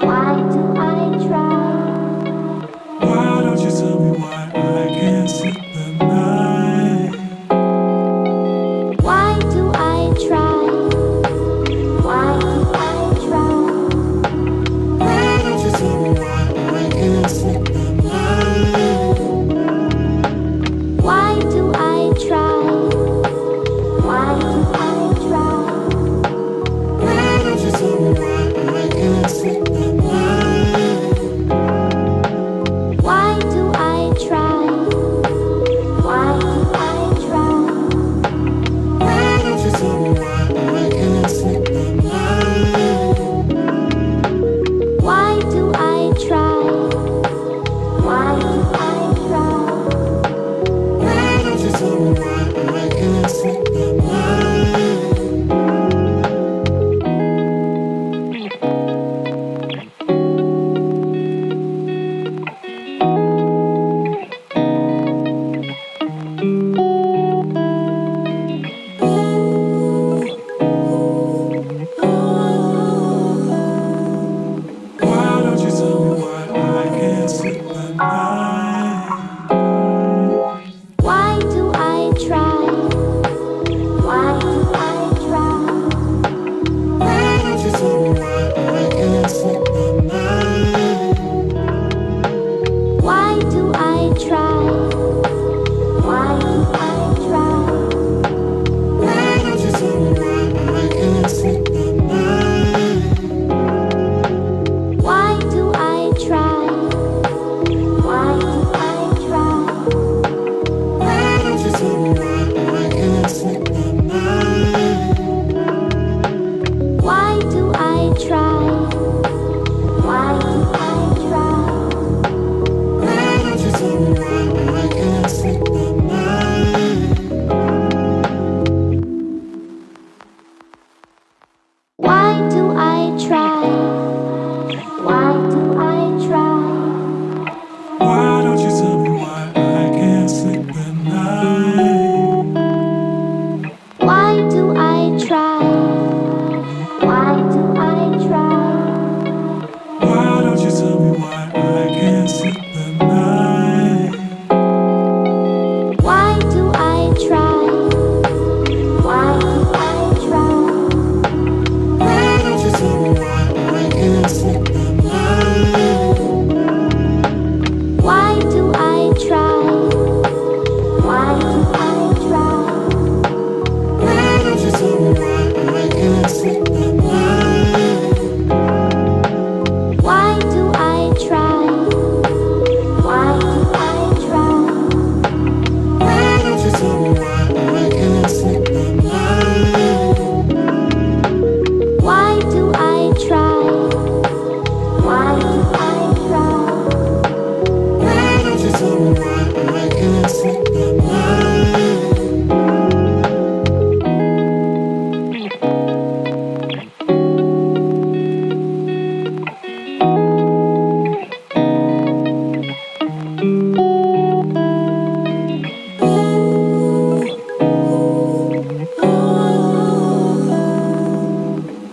Why do I try? Why don't you tell me why I can't sleep at night? Why do I try? Why do I try? Why don't you tell me why I can't sleep at night? Why do I try? Why do I try? Why don't you tell me why I can't sleep at night? Why do I try? Why do I try? Why don't you tell me why I can't sleep at night? Why do I try? Why do I try? Why don't you tell me why I can't sleep at night? Why don't you tell me why I can't sleep at night? Why do I try? Why do I try? Why don't you tell me why I can't sleep at night? Why do I try? Why do I try? Why don't you tell me why I can't sleep at night? Why do I try? Why do I try? Why don't you tell me why I can't sleep at night? Why do I try? Why do I try? Why don't you tell me why I can't sleep at night? Why do I try? Why do I try? Why don't you tell me why I can't sleep at night? Why do I try? Why do I try? Why don't you tell me why I can't sleep at night? Why do I try? Why do I try? Why don't you tell me why I can't sleep at night? Why do I try? Why do I try? Why don't you tell me why I can't sleep at night? Why do I try? Why do I try? Why don't you tell me why I can't sleep at night? Why do I try? Why do I try? Why don't you tell me why I can't sleep at night?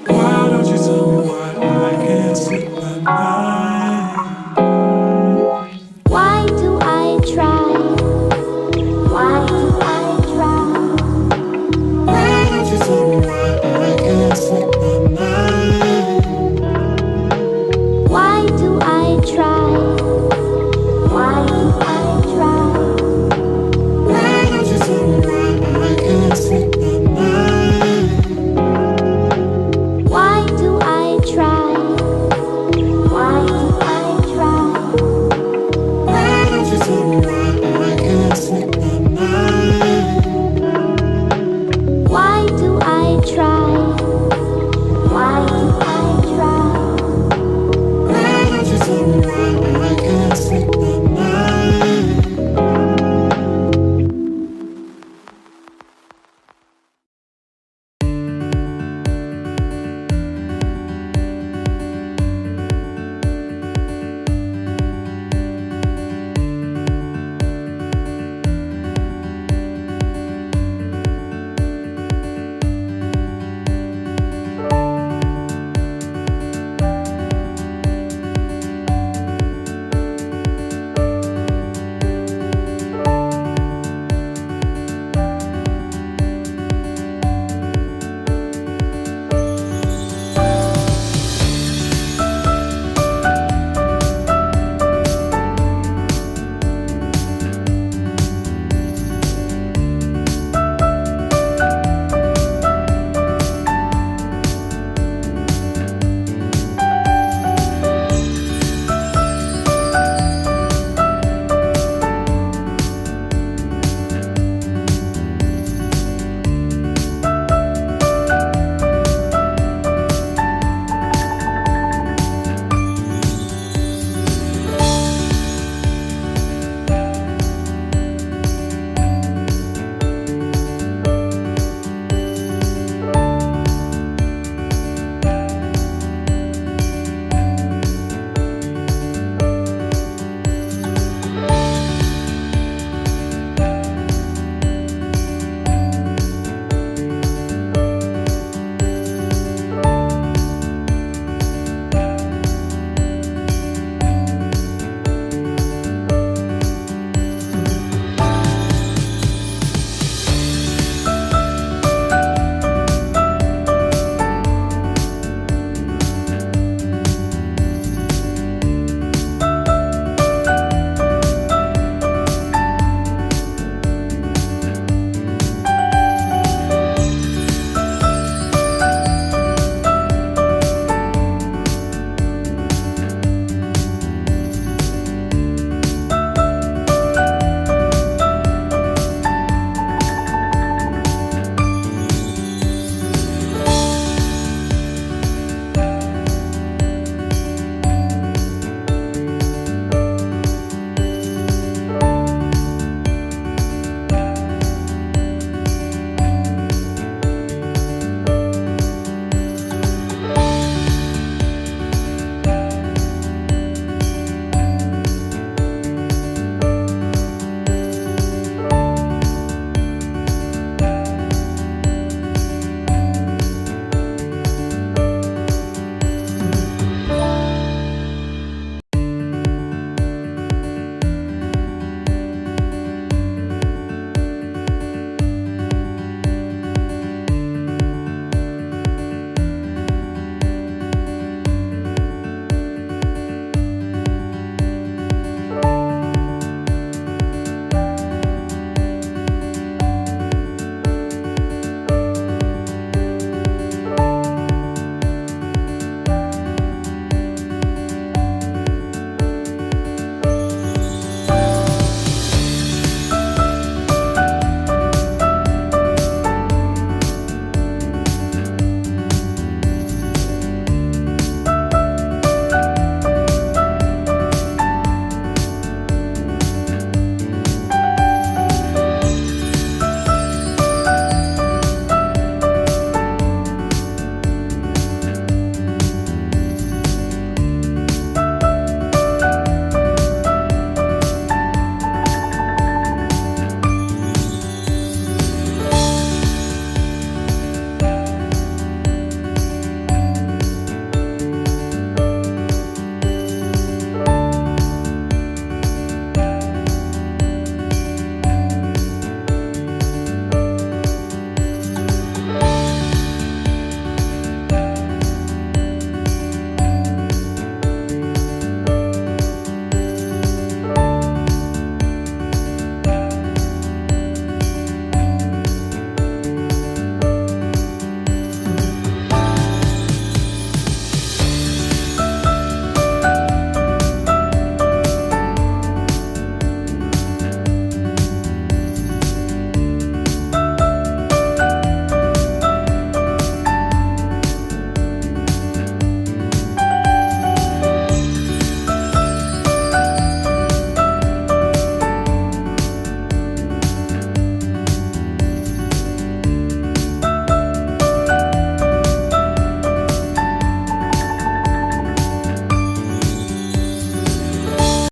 Why don't you tell me why I can't sleep at night? Why do I try? Why do I try? Why don't you tell me why I can't sleep at night? Why do I try?